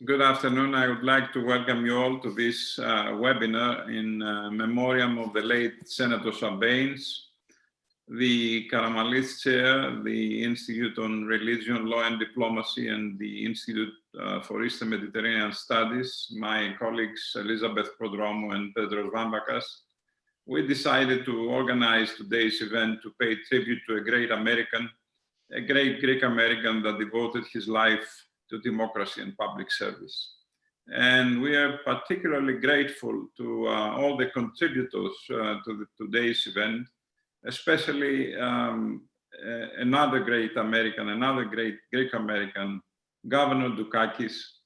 Good afternoon. I would like to welcome you all to this webinar in memoriam of the late Senator Sarbanes, the Karamanlis Chair, the Institute on Religion, Law and Diplomacy, and the Institute for Eastern Mediterranean Studies, my colleagues Elizabeth Prodromou and Dukakis. We decided to organize today's event to pay tribute to a great Greek American that devoted his life to democracy and public service. And we are particularly grateful to all the contributors to today's event, especially another great Greek American, Governor Dukakis,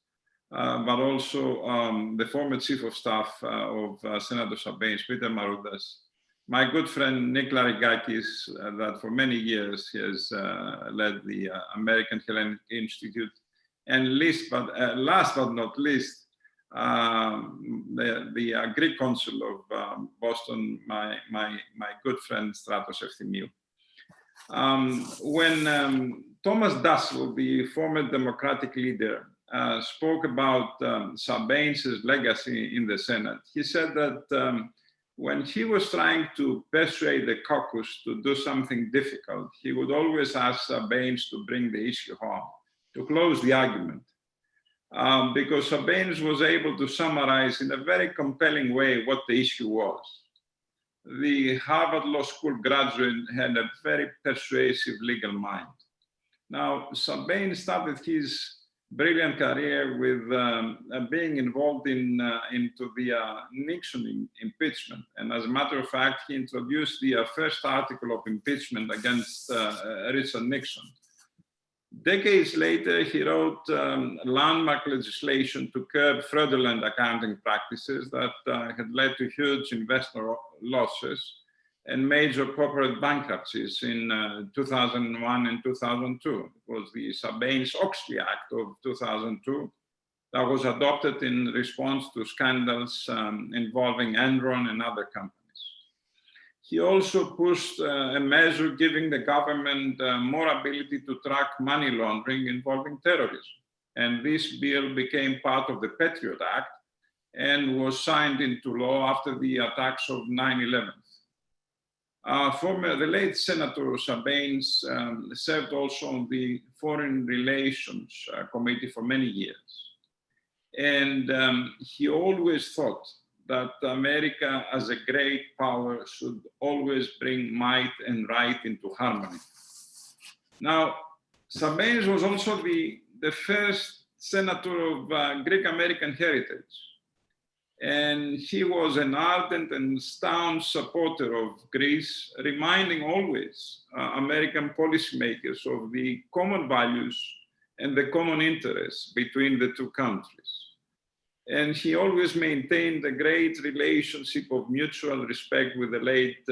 but also the former Chief of Staff of Senator Sarbanes, Peter Maroudas, my good friend Nick Larigakis, that for many years he has led the American Hellenic Institute, and last but not least, the Greek Consul of Boston, my good friend Stratos, Efthymiou. When Thomas Dassel, the former Democratic leader, spoke about Sarbanes' legacy in the Senate, he said that when he was trying to persuade the caucus to do something difficult, he would always ask Sarbanes to bring the issue home, to close the argument, because Sarbanes was able to summarize in a very compelling way what the issue was. The Harvard Law School graduate had a very persuasive legal mind. Now, Sarbanes started his brilliant career with being involved into the Nixon impeachment. And as a matter of fact, he introduced the first article of impeachment against Richard Nixon. Decades later, he wrote landmark legislation to curb fraudulent accounting practices that had led to huge investor losses and major corporate bankruptcies in 2001 and 2002. It was the Sarbanes-Oxley Act of 2002 that was adopted in response to scandals involving Enron and other companies. He also pushed a measure giving the government more ability to track money laundering involving terrorism. And this bill became part of the Patriot Act and was signed into law after the attacks of 9/11. The late Senator Sarbanes served also on the Foreign Relations Committee for many years. And he always thought that America as a great power should always bring might and right into harmony. Now, Sarbanes was also the first senator of Greek American heritage. And he was an ardent and staunch supporter of Greece, reminding always American policymakers of the common values and the common interests between the two countries. And he always maintained a great relationship of mutual respect with the late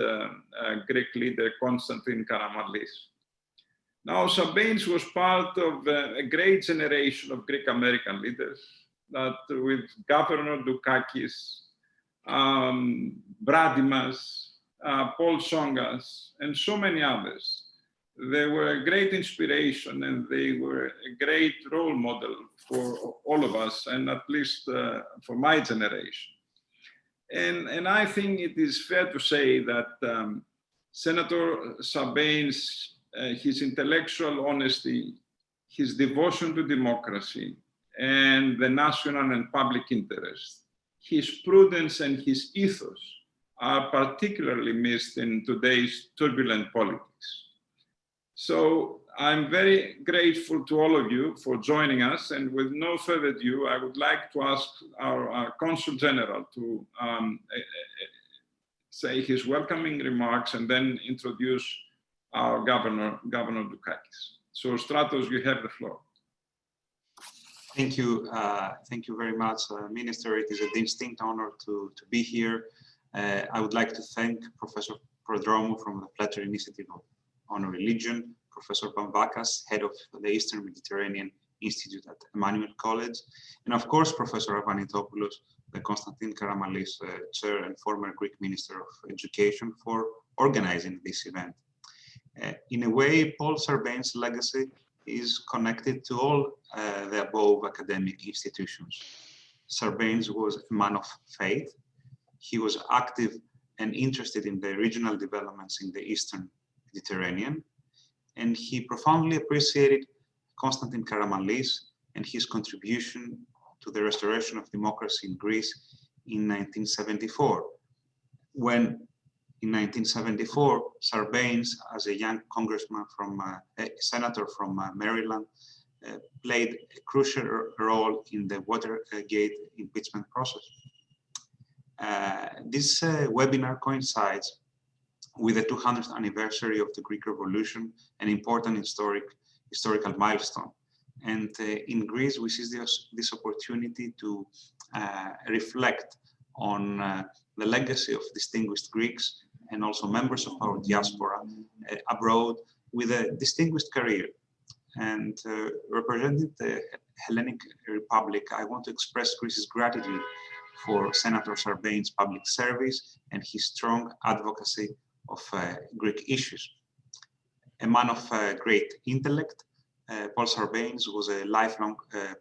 Greek leader, Constantine Karamanlis. Now, Sarbanes was part of a great generation of Greek American leaders that with Governor Dukakis, Bradimas, Paul Tsongas, and so many others. They were a great inspiration and they were a great role model for all of us, and at least for my generation. And I think it is fair to say that Senator Sarbanes, his intellectual honesty, his devotion to democracy, and the national and public interest, his prudence and his ethos are particularly missed in today's turbulent politics. So I'm very grateful to all of you for joining us, and with no further ado, I would like to ask our Consul General to say his welcoming remarks and then introduce our Governor Dukakis. So Stratos, you have the floor. Thank you very much, Minister. It is a distinct honor to be here. I would like to thank Professor Prodromou from the Fletcher Initiative on Religion, Professor Dukakis, head of the Eastern Mediterranean Institute at Emmanuel College, and of course, Professor Arvanitopoulos, the Constantine Karamanlis chair and former Greek Minister of Education, for organizing this event. In a way, Paul Sarbanes' legacy is connected to all the above academic institutions. Sarbanes was a man of faith. He was active and interested in the regional developments in the Eastern Mediterranean, and he profoundly appreciated Constantine Karamanlis and his contribution to the restoration of democracy in Greece in 1974, when in 1974, Sarbanes, as a young congressman a senator from Maryland, played a crucial role in the Watergate impeachment process. This webinar coincides with the 200th anniversary of the Greek Revolution, an important historical milestone. And in Greece, we seize this opportunity to reflect on the legacy of distinguished Greeks and also members of our diaspora abroad with a distinguished career. And representing the Hellenic Republic, I want to express Greece's gratitude for Senator Sarbanes' public service and his strong advocacy of Greek issues. A man of great intellect, Paul Sarbanes was a lifelong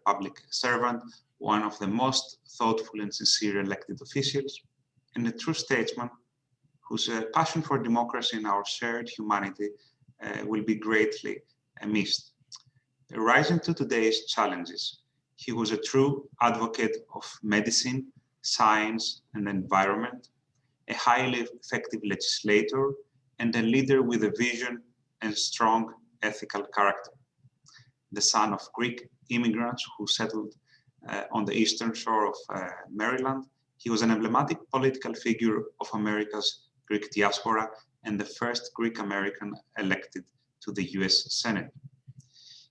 public servant, one of the most thoughtful and sincere elected officials, and a true statesman whose passion for democracy and our shared humanity will be greatly missed. Rising to today's challenges, he was a true advocate of medicine, science, and environment, a highly effective legislator, and a leader with a vision and strong ethical character. The son of Greek immigrants who settled on the eastern shore of Maryland, he was an emblematic political figure of America's Greek diaspora and the first Greek American elected to the US Senate.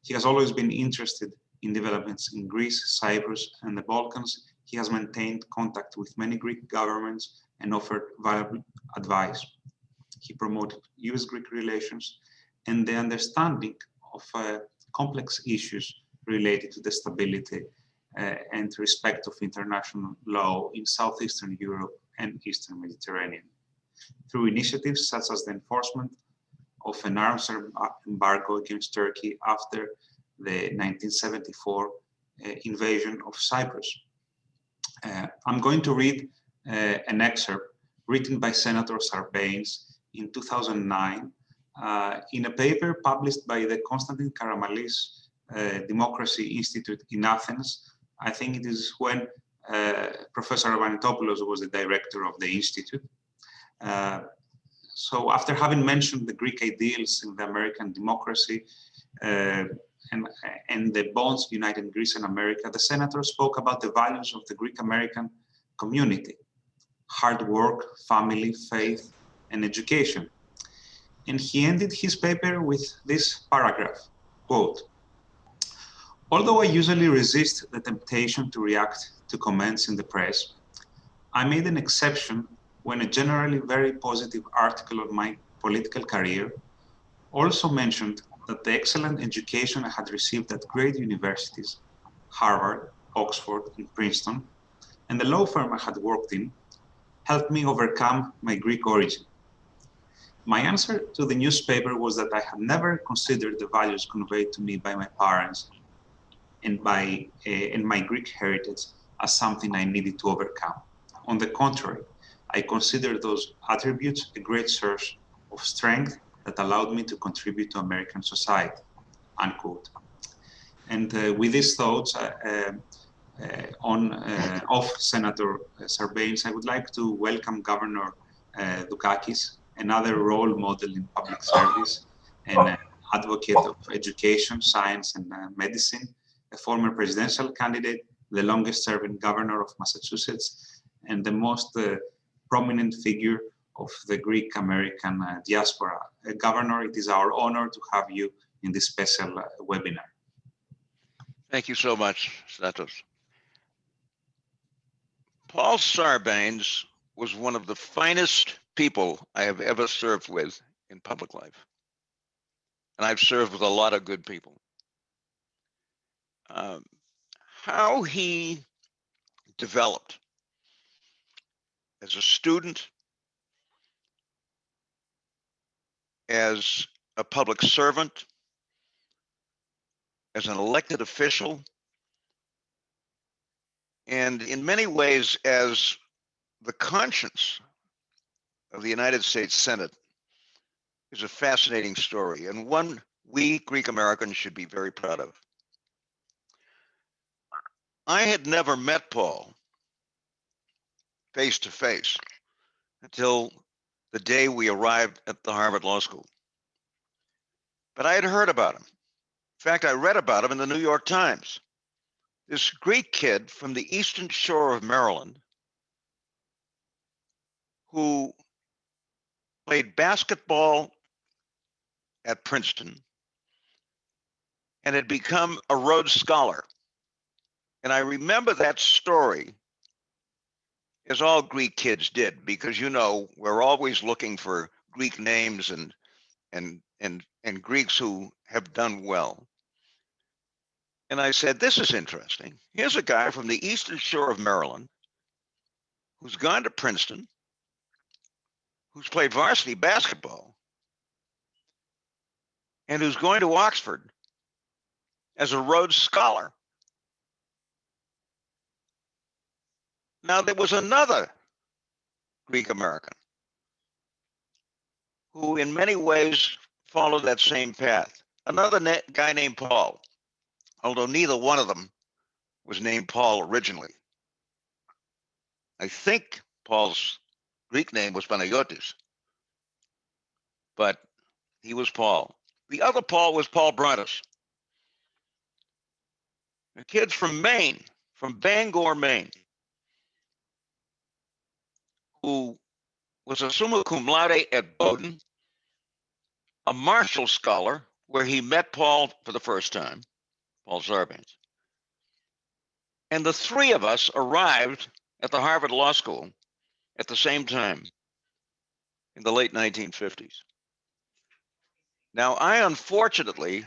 He has always been interested in developments in Greece, Cyprus, and the Balkans. He has maintained contact with many Greek governments and offered valuable advice. He promoted US-Greek relations and the understanding of complex issues related to the stability and respect of international law in Southeastern Europe and Eastern Mediterranean. Through initiatives such as the enforcement of an arms embargo against Turkey after the 1974 invasion of Cyprus. I'm going to read an excerpt written by Senator Sarbanes in 2009 in a paper published by the Constantine Karamanlis Democracy Institute in Athens. I think it is when Professor Arvanitopoulos was the director of the institute. So after having mentioned the Greek ideals in the American democracy and the bonds uniting Greece and America, the senator spoke about the values of the Greek American community: hard work, family, faith, and education. And he ended his paper with this paragraph, quote, "Although I usually resist the temptation to react to comments in the press, I made an exception when a generally very positive article of my political career also mentioned that the excellent education I had received at great universities, Harvard, Oxford, and Princeton, and the law firm I had worked in, helped me overcome my Greek origin. My answer to the newspaper was that I had never considered the values conveyed to me by my parents and my Greek heritage as something I needed to overcome. On the contrary, I considered those attributes a great source of strength that allowed me to contribute to American society," unquote. And with these thoughts of Senator Sarbanes, I would like to welcome Governor Dukakis, another role model in public service and advocate of education, science, and medicine, a former presidential candidate, the longest serving governor of Massachusetts, and the most prominent figure of the Greek American diaspora. Governor, it is our honor to have you in this special webinar. Thank you so much, Stratos. Paul Sarbanes was one of the finest people I have ever served with in public life. And I've served with a lot of good people. How he developed as a student, as a public servant, as an elected official, and in many ways as the conscience of the United States Senate, is a fascinating story, and one we Greek Americans should be very proud of. I had never met Paul face to face until the day we arrived at the Harvard Law School. But I had heard about him. In fact, I read about him in the New York Times. This Greek kid from the eastern shore of Maryland who played basketball at Princeton and had become a Rhodes Scholar. And I remember that story, as all Greek kids did, because we're always looking for Greek names and Greeks who have done well. And I said, this is interesting. Here's a guy from the eastern shore of Maryland who's gone to Princeton, who's played varsity basketball, and who's going to Oxford as a Rhodes Scholar. Now, there was another Greek American who in many ways followed that same path. Another guy named Paul, although neither one of them was named Paul originally. I think Paul's Greek name was Panayotis, but he was Paul. The other Paul was Paul Broadus, a kid from Maine, from Bangor, Maine, who was a summa cum laude at Bowdoin, a Marshall Scholar, where he met Paul for the first time, Paul Sarbanes. And the three of us arrived at the Harvard Law School at the same time in the late 1950s. Now, unfortunately,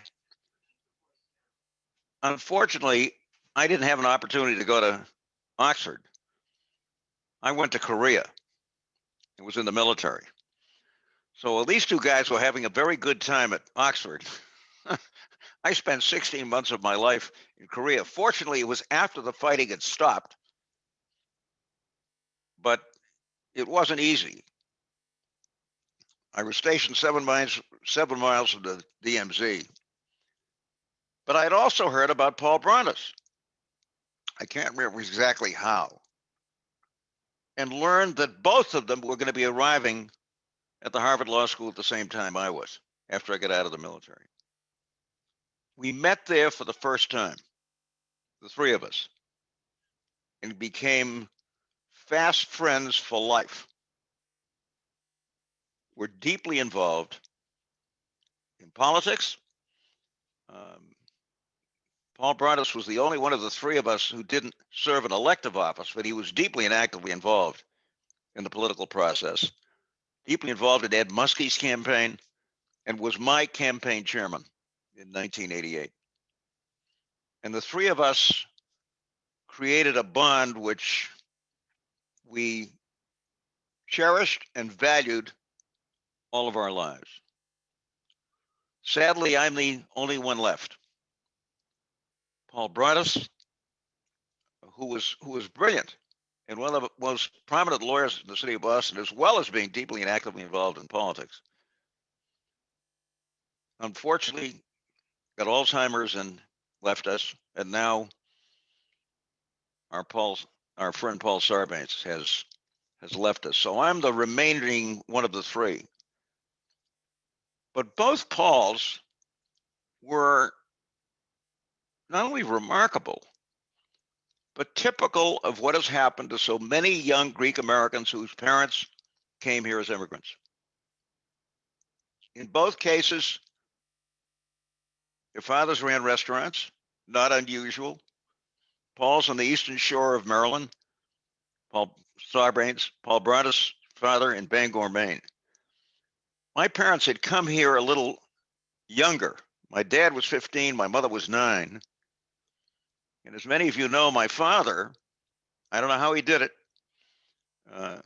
I didn't have an opportunity to go to Oxford. I went to Korea. It was in the military. So while these two guys were having a very good time at Oxford, I spent 16 months of my life in Korea. Fortunately, it was after the fighting had stopped, but it wasn't easy. I was stationed 7 miles from the DMZ. But I had also heard about Paul Broadus. I can't remember exactly how. And learned that both of them were going to be arriving at the Harvard Law School at the same time I was, after I got out of the military. We met there for the first time, the three of us, and became fast friends for life. We're deeply involved in politics. Paul Broadus was the only one of the three of us who didn't serve an elective office, but he was deeply and actively involved in the political process, deeply involved in Ed Muskie's campaign, and was my campaign chairman in 1988. And the three of us created a bond which we cherished and valued all of our lives. Sadly, I'm the only one left. Paul Broadus, who was brilliant and one of the most prominent lawyers in the city of Boston, as well as being deeply and actively involved in politics, unfortunately got Alzheimer's and left us. And now our friend Paul Sarbanes has left us. So I'm the remaining one of the three. But both Pauls were not only remarkable, but typical of what has happened to so many young Greek Americans whose parents came here as immigrants. In both cases, their fathers ran restaurants, not unusual. Paul's on the eastern shore of Maryland. Paul Broadus' father in Bangor, Maine. My parents had come here a little younger. My dad was 15, my mother was 9. And as many of you know, my father, I don't know how he did it,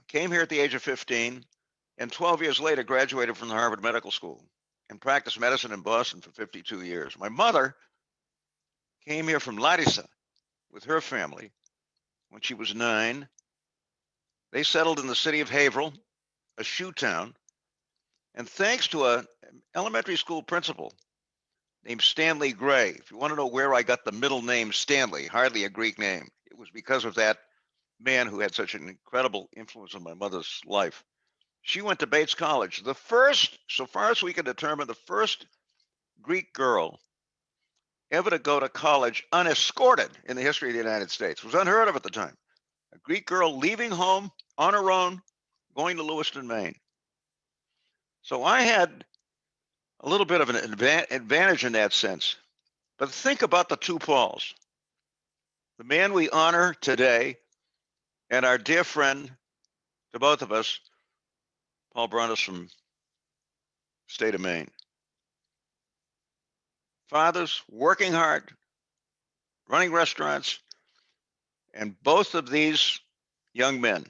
came here at the age of 15 and 12 years later graduated from the Harvard Medical School and practiced medicine in Boston for 52 years. My mother came here from Larissa with her family when she was 9. They settled in the city of Haverhill, a shoe town, and thanks to an elementary school principal named Stanley Gray. If you want to know where I got the middle name Stanley, hardly a Greek name, it was because of that man who had such an incredible influence on my mother's life. She went to Bates College. The first, so far as we can determine, the first Greek girl ever to go to college unescorted in the history of the United States. It was unheard of at the time. A Greek girl leaving home on her own, going to Lewiston, Maine. So I had a little bit of an advantage in that sense. But think about the two Pauls. The man we honor today and our dear friend to both of us, Paul Brundis from state of Maine. Fathers working hard, running restaurants, and both of these young men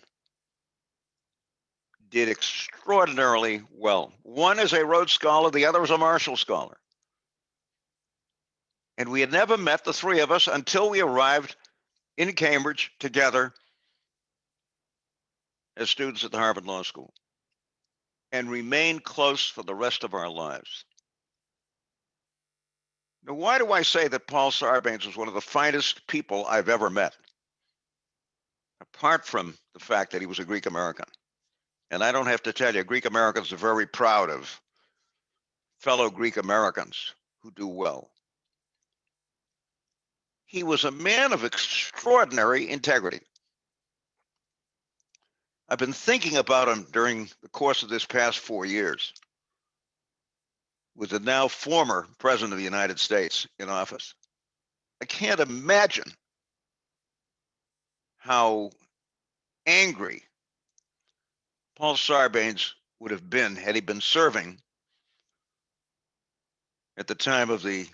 did extraordinarily well. One is a Rhodes Scholar, the other is a Marshall Scholar. And we had never met, the three of us, until we arrived in Cambridge together as students at the Harvard Law School, and remained close for the rest of our lives. Now, why do I say that Paul Sarbanes was one of the finest people I've ever met? Apart from the fact that he was a Greek American. And I don't have to tell you, Greek Americans are very proud of fellow Greek Americans who do well. He was a man of extraordinary integrity. I've been thinking about him during the course of this past 4 years with the now former President of the United States in office. I can't imagine how angry Paul Sarbanes would have been had he been serving at the time of the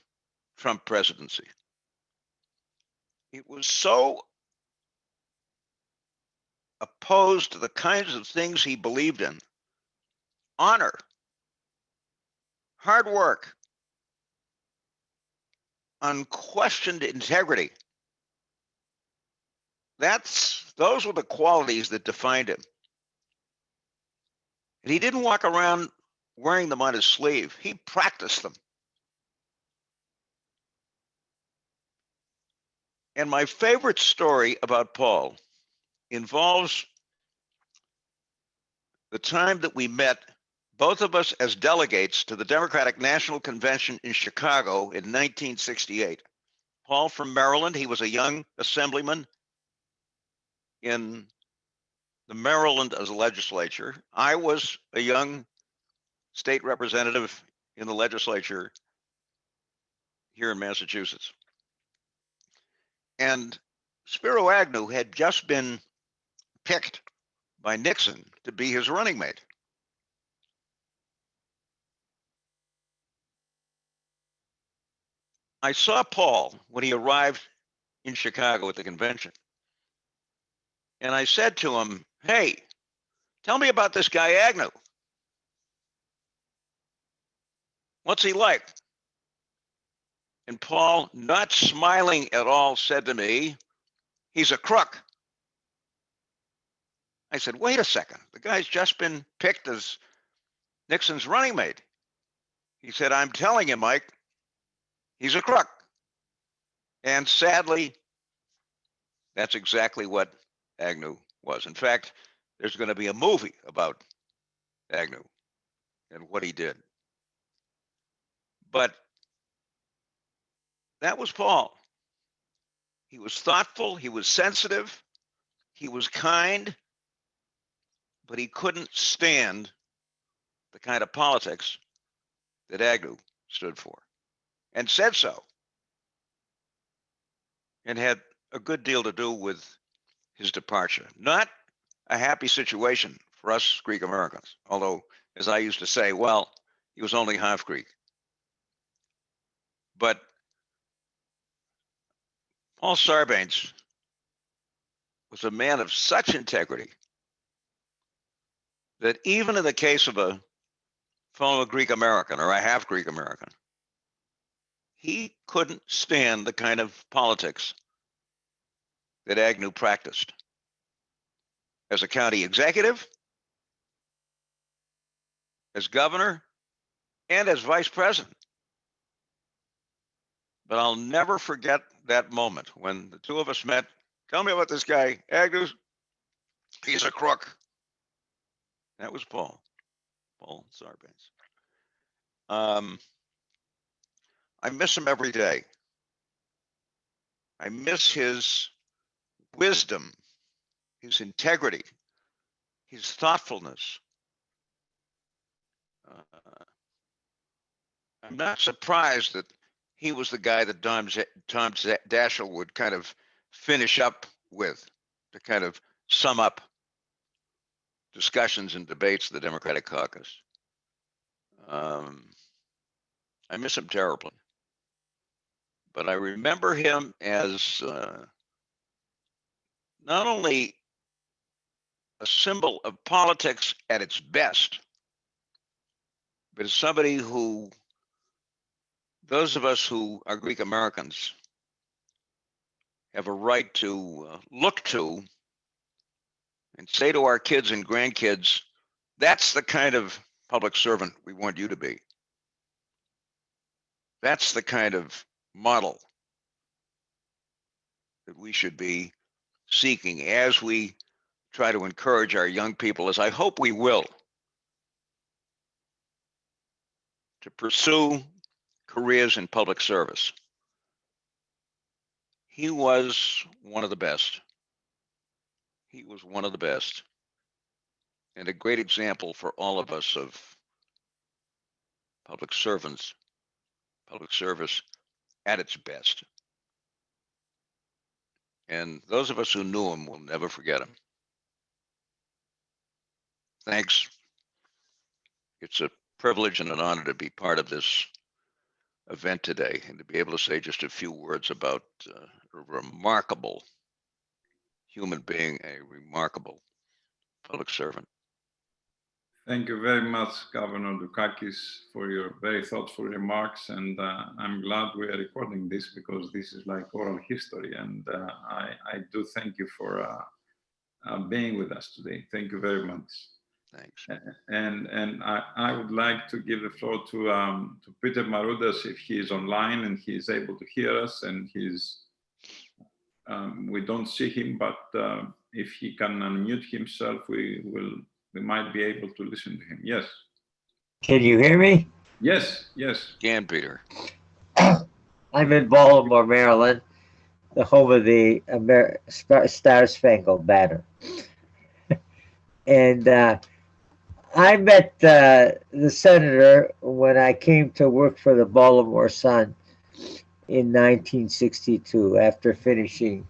Trump presidency. It was so opposed to the kinds of things he believed in. Honor, hard work, unquestioned integrity. Those were the qualities that defined him. And he didn't walk around wearing them on his sleeve. He practiced them. And my favorite story about Paul involves the time that we met, both of us as delegates to the Democratic National Convention in Chicago in 1968. Paul from Maryland, he was a young assemblyman in the Maryland legislature. I was a young state representative in the legislature here in Massachusetts. And Spiro Agnew had just been picked by Nixon to be his running mate. I saw Paul when he arrived in Chicago at the convention. And I said to him, "Hey, tell me about this guy Agnew. What's he like?" And Paul, not smiling at all, said to me, "He's a crook." I said, "Wait a second. The guy's just been picked as Nixon's running mate." He said, "I'm telling you, Mike, he's a crook." And sadly, that's exactly what Agnew was. In fact, there's going to be a movie about Agnew and what he did. But that was Paul. He was thoughtful, he was sensitive, he was kind, but he couldn't stand the kind of politics that Agnew stood for, and said so, and had a good deal to do with his departure. Not a happy situation for us Greek Americans, although, as I used to say, well, he was only half Greek. But Paul Sarbanes was a man of such integrity that even in the case of a fellow Greek American or a half Greek American, he couldn't stand the kind of politics that Agnew practiced as a county executive, as governor, and as vice president. But I'll never forget that moment when the two of us met. Tell me about this guy, Agnew. He's a crook. That was Paul Sarbanes. I miss him every day. I miss his wisdom, his integrity, his thoughtfulness. I'm not surprised that he was the guy that Tom Daschle would kind of finish up with to kind of sum up discussions and debates of the Democratic caucus. I miss him terribly. But I remember him as not only a symbol of politics at its best, but as somebody who, those of us who are Greek Americans have a right to look to and say to our kids and grandkids, that's the kind of public servant we want you to be. That's the kind of model that we should be seeking as we try to encourage our young people, as I hope we will, to pursue careers in public service. He was one of the best. He was one of the best, and a great example for all of us of public servants, public service at its best. And those of us who knew him will never forget him. Thanks. It's a privilege and an honor to be part of this event today and to be able to say just a few words about a remarkable human being, a remarkable public servant. Thank you very much, Governor Dukakis, for your very thoughtful remarks. And I'm glad we are recording this because this is like oral history. And I do thank you for being with us today. Thank you very much. Thanks. And I would like to give the floor to Peter Maroudas if he is online and he is able to hear us. And he's we don't see him, but if he can unmute himself, we might be able to listen to him. Yes. Can you hear me? Yes, yes. Again, Peter. I'm in Baltimore, Maryland, the home of the Star Spangled Banner. And I met the senator when I came to work for the Baltimore Sun in 1962 after finishing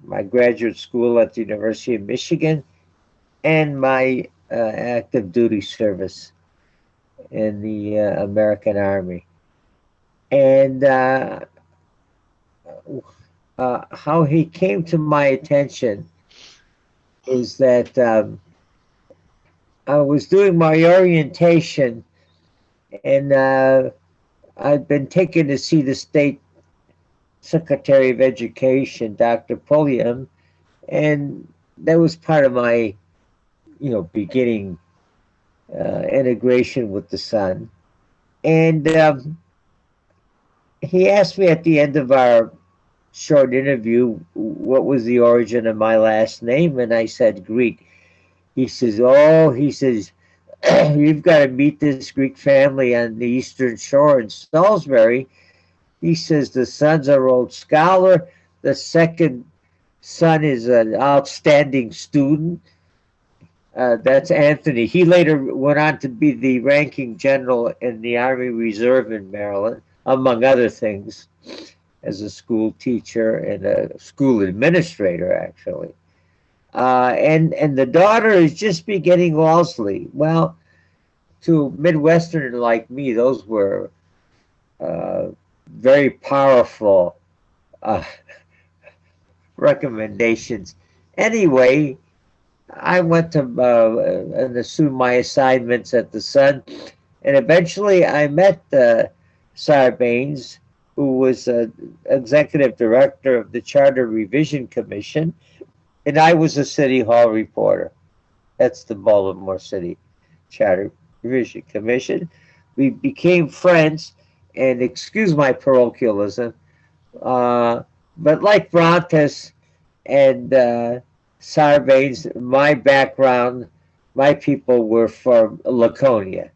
my graduate school at the University of Michigan and my active duty service in the American Army. And how he came to my attention is that I was doing my orientation and I'd been taken to see the State Secretary of Education, Dr. Pulliam, and that was part of my beginning integration with the Sun. And he asked me at the end of our short interview what was the origin of my last name, and I said Greek. He says, you've got to meet this Greek family on the Eastern Shore in Salisbury. He says the son's a Rhodes Scholar. The second son is an outstanding student. That's Anthony. He later went on to be the ranking general in the Army Reserve in Maryland, among other things, as a school teacher and a school administrator, actually. And the daughter is just beginning Wellesley. Well, to a Midwesterner like me, those were very powerful recommendations. Anyway, I went to and assumed my assignments at the Sun, and eventually I met Sarbanes, who was executive director of the Charter Revision Commission, and I was a City Hall reporter. That's the Baltimore City Charter Revision Commission. We became friends, and excuse my parochialism, but like Brontes and Sarbanes, my background, my people were from Laconia,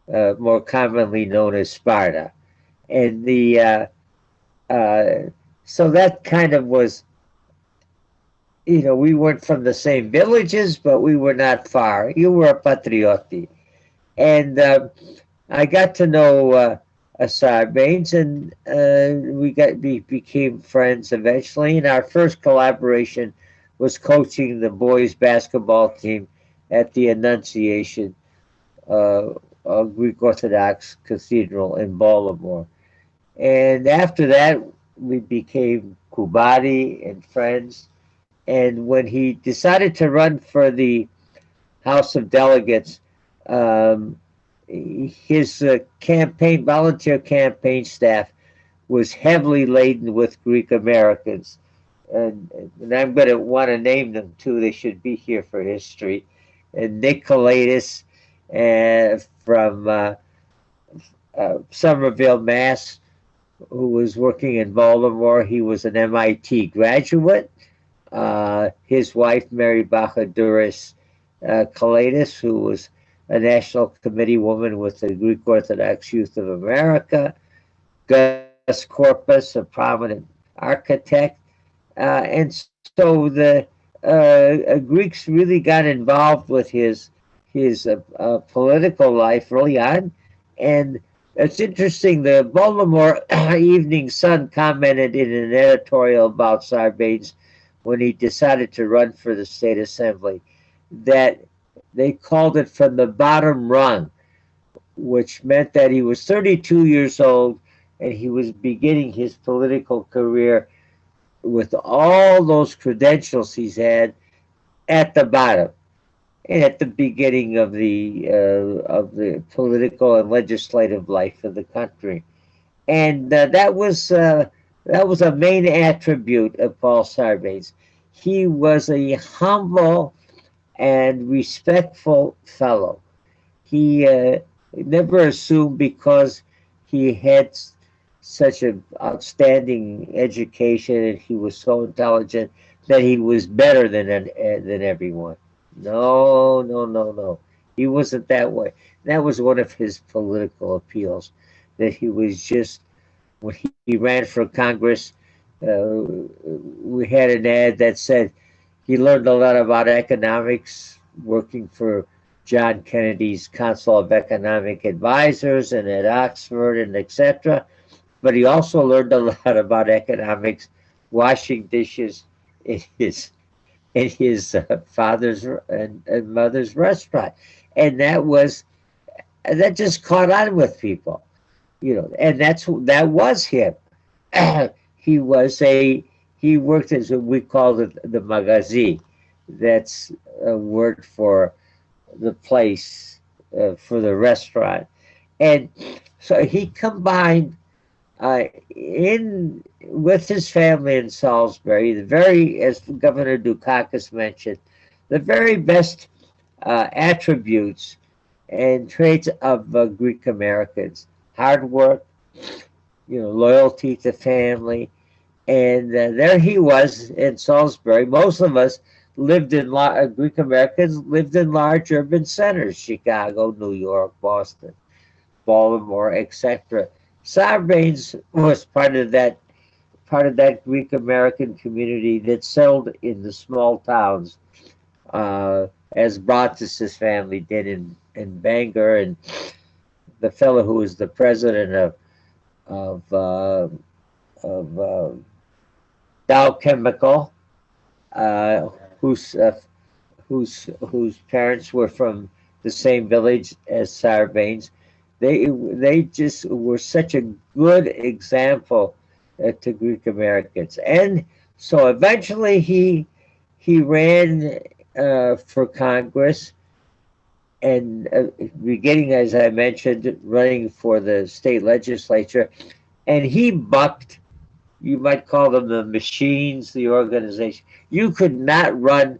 more commonly known as Sparta. And so that kind of was, we weren't from the same villages, but we were not far. You were a patrioti. And I got to know Sarbanes, and we became friends eventually. And our first collaboration was coaching the boys basketball team at the Annunciation Greek Orthodox Cathedral in Baltimore. And after that, we became kubati and friends. And when he decided to run for the House of Delegates, his volunteer campaign staff was heavily laden with Greek Americans. And I'm going to want to name them too. They should be here for history. And Nicolaitis from Somerville, Mass., who was working in Baltimore. He was an MIT graduate. His wife, Mary Bachaduris Kalaitis, who was a National Committee woman with the Greek Orthodox Youth of America. Gus Corpus, a prominent architect. And so the Greeks really got involved with his political life early on. And it's interesting, the Baltimore Evening Sun commented in an editorial about Sarbanes when he decided to run for the state assembly that they called it from the bottom rung, which meant that he was 32 years old and he was beginning his political career with all those credentials he's had at the bottom, at the beginning of the political and legislative life of the country. And that was a main attribute of Paul Sarbanes. He was a humble and respectful fellow. He never assumed because he had such an outstanding education and he was so intelligent that he was better than everyone. No. He wasn't that way. That was one of his political appeals, that he was just, when he ran for Congress, we had an ad that said he learned a lot about economics working for John Kennedy's Council of Economic Advisors and at Oxford and etc. But he also learned a lot about economics washing dishes in his father's and mother's restaurant. And that just caught on with people, and that was him. He worked as what we call the magazi. That's a word for the place, for the restaurant. And so he combined with his family in Salisbury, as Governor Dukakis mentioned, the very best attributes and traits of Greek Americans: hard work, loyalty to family. And there he was in Salisbury. Most of us Greek Americans lived in large urban centers: Chicago, New York, Boston, Baltimore, etc. Sarbanes was part of that Greek American community that settled in the small towns, as Brontes' family did in Bangor. And the fellow who was the president of Dow Chemical, whose parents were from the same village as Sarbanes. They just were such a good example to Greek Americans. And so eventually he ran for Congress, and beginning, as I mentioned, running for the state legislature, and he bucked, you might call them the machines, the organization. You could not run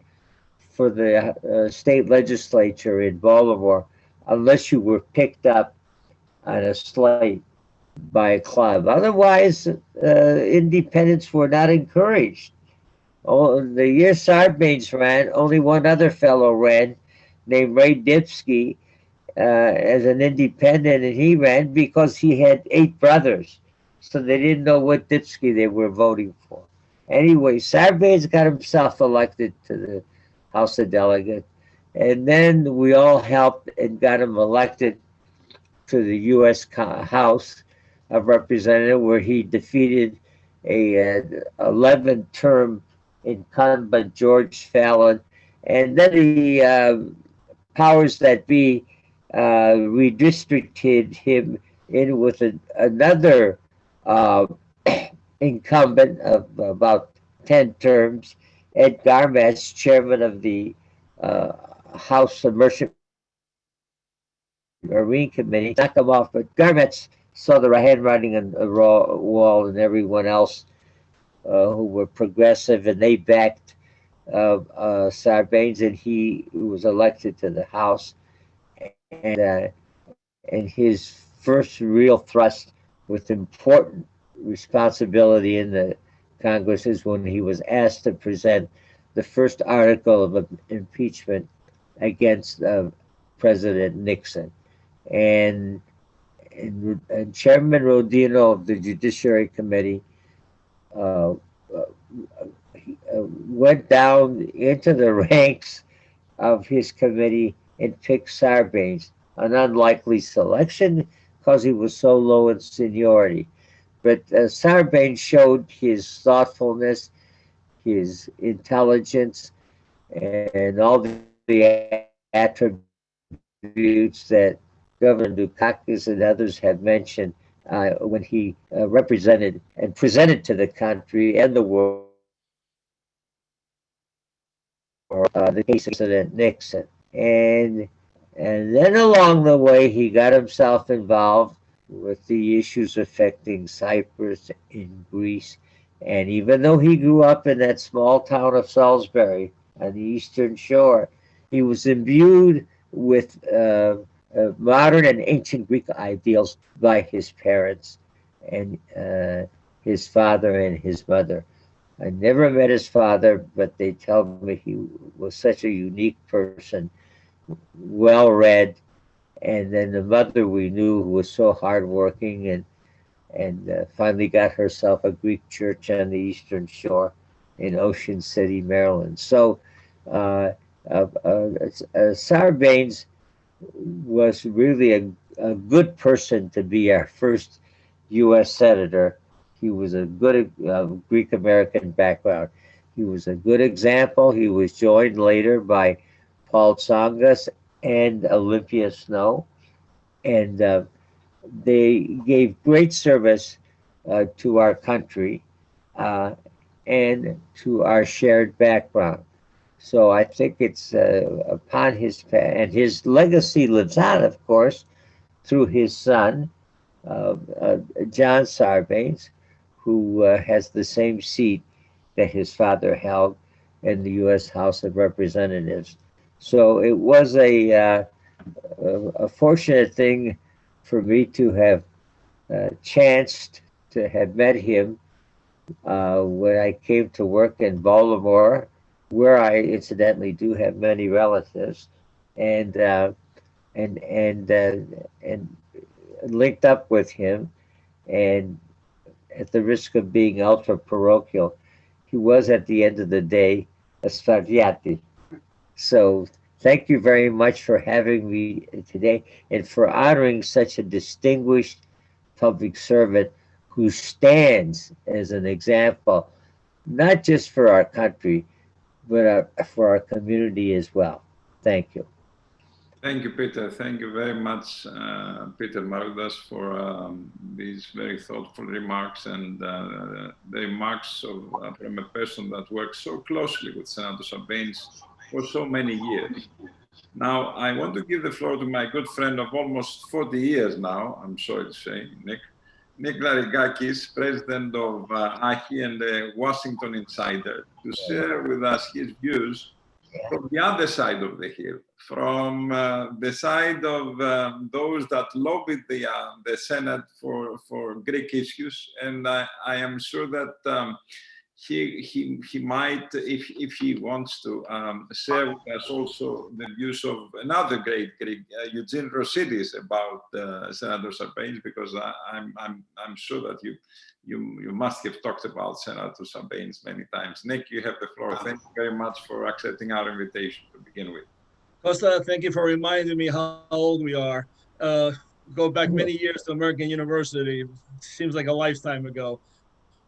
for the state legislature in Baltimore unless you were picked up on a slate by a club. Otherwise, independents were not encouraged. Oh, the year Sarbanes ran, only one other fellow ran, named Ray Dipsky, as an independent, and he ran because he had 8 brothers, so they didn't know what Dipsky they were voting for. Anyway, Sarbanes got himself elected to the House of Delegates, and then we all helped and got him elected to the U.S. House of Representatives, where he defeated a 11-term incumbent George Fallon, and then the powers that be redistricted him in with another incumbent of about 10 terms, Ed Garmatz, chairman of the House Merchant Marine Committee, knocked him off, but Garmatz saw the handwriting on the wall, and everyone else who were progressive, and they backed Sarbanes, and he was elected to the House. And his first real thrust with important responsibility in the Congress is when he was asked to present the first article of impeachment against President Nixon. And Chairman Rodino of the Judiciary Committee went down into the ranks of his committee and picked Sarbanes, an unlikely selection because he was so low in seniority. But Sarbanes showed his thoughtfulness, his intelligence, and all the attributes that Governor Dukakis and others have mentioned when he represented and presented to the country and the world the case of President Nixon. And then along the way, he got himself involved with the issues affecting Cyprus in Greece. And even though he grew up in that small town of Salisbury on the Eastern Shore, he was imbued with modern and ancient Greek ideals by his parents and his father and his mother. I never met his father, but they tell me he was such a unique person, well-read. And then the mother we knew who was so hardworking and finally got herself a Greek church on the Eastern Shore in Ocean City, Maryland. So Sarbanes was really a good person to be our first U.S. Senator. He was a good Greek-American background. He was a good example. He was joined later by Paul Tsongas and Olympia Snow. And they gave great service to our country and to our shared background. So I think it's upon his and his legacy lives on, of course, through his son, John Sarbanes, who has the same seat that his father held in the U.S. House of Representatives. So it was a fortunate thing for me to have chanced to have met him when I came to work in Baltimore, where I incidentally do have many relatives, and linked up with him. And at the risk of being ultra parochial, he was at the end of the day a Spartiati. So thank you very much for having me today and for honoring such a distinguished public servant who stands as an example, not just for our country, but for our community as well. Thank you. Thank you, Peter. Thank you very much, Peter Maroudas, for these very thoughtful remarks and the remarks from a person that works so closely with Senator Sarbanes for so many years. Now, I want to give the floor to my good friend of almost 40 years now, I'm sorry to say, Nick Larigakis, president of AHI and the Washington Insider, to share with us his views from the other side of the hill, from the side of those that lobbied the Senate for Greek issues. And I am sure that he might, if he wants to, share with us also the views of another great Greek, Eugene Rosidis, about Senator Sarbanes, because I'm sure that you must have talked about Senator Sarbanes many times. Nick, you have the floor. Thank you very much for accepting our invitation to begin with. Costa, thank you for reminding me how old we are. Go back many years to American University. Seems like a lifetime ago.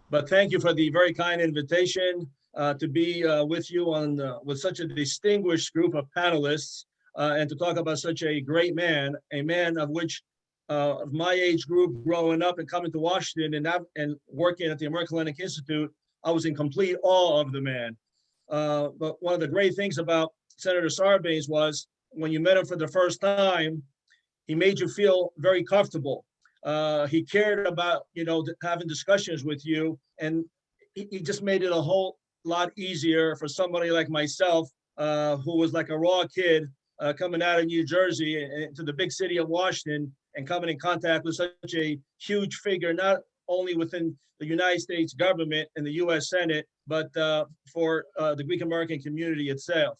But thank you for the very kind invitation to be with you on with such a distinguished group of panelists and to talk about such a great man, a man of which of my age group growing up and coming to Washington and working at the American Hellenic Institute, I was in complete awe of the man. But one of the great things about Senator Sarbanes was when you met him for the first time, he made you feel very comfortable. He cared about, having discussions with you, and he just made it a whole lot easier for somebody like myself, who was like a raw kid coming out of New Jersey to the big city of Washington and coming in contact with such a huge figure, not only within the United States government and the US Senate, but for the Greek American community itself.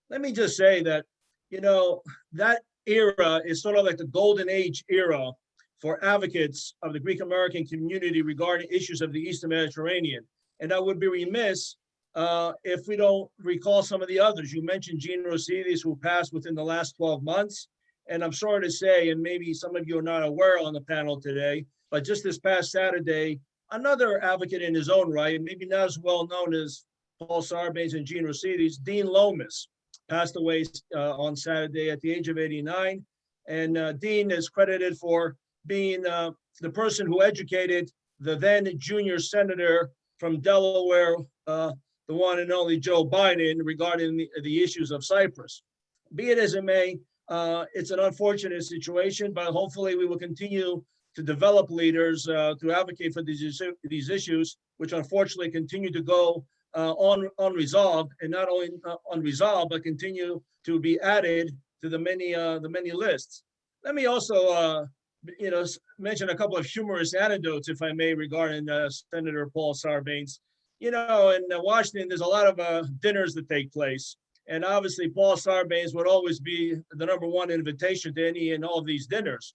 Let me just say that, that era is sort of like the golden age era for advocates of the Greek American community regarding issues of the Eastern Mediterranean. And I would be remiss if we don't recall some of the others. You mentioned Gene Rosidis, who passed within the last 12 months. And I'm sorry to say, and maybe some of you are not aware on the panel today, but just this past Saturday, another advocate in his own right, maybe not as well known as Paul Sarbanes and Gene Rosidis, Dean Lomas, passed away on Saturday at the age of 89. And Dean is credited for being the person who educated the then junior senator from Delaware, the one and only Joe Biden, regarding the issues of Cyprus. Be it as it may, it's an unfortunate situation, but hopefully we will continue to develop leaders to advocate for these issues, which unfortunately continue to go unresolved, and not only unresolved, but continue to be added to the many lists. Let me also mention a couple of humorous anecdotes, if I may, regarding Senator Paul Sarbanes. In Washington, there's a lot of dinners that take place. And obviously, Paul Sarbanes would always be the #1 invitation to any and all of these dinners.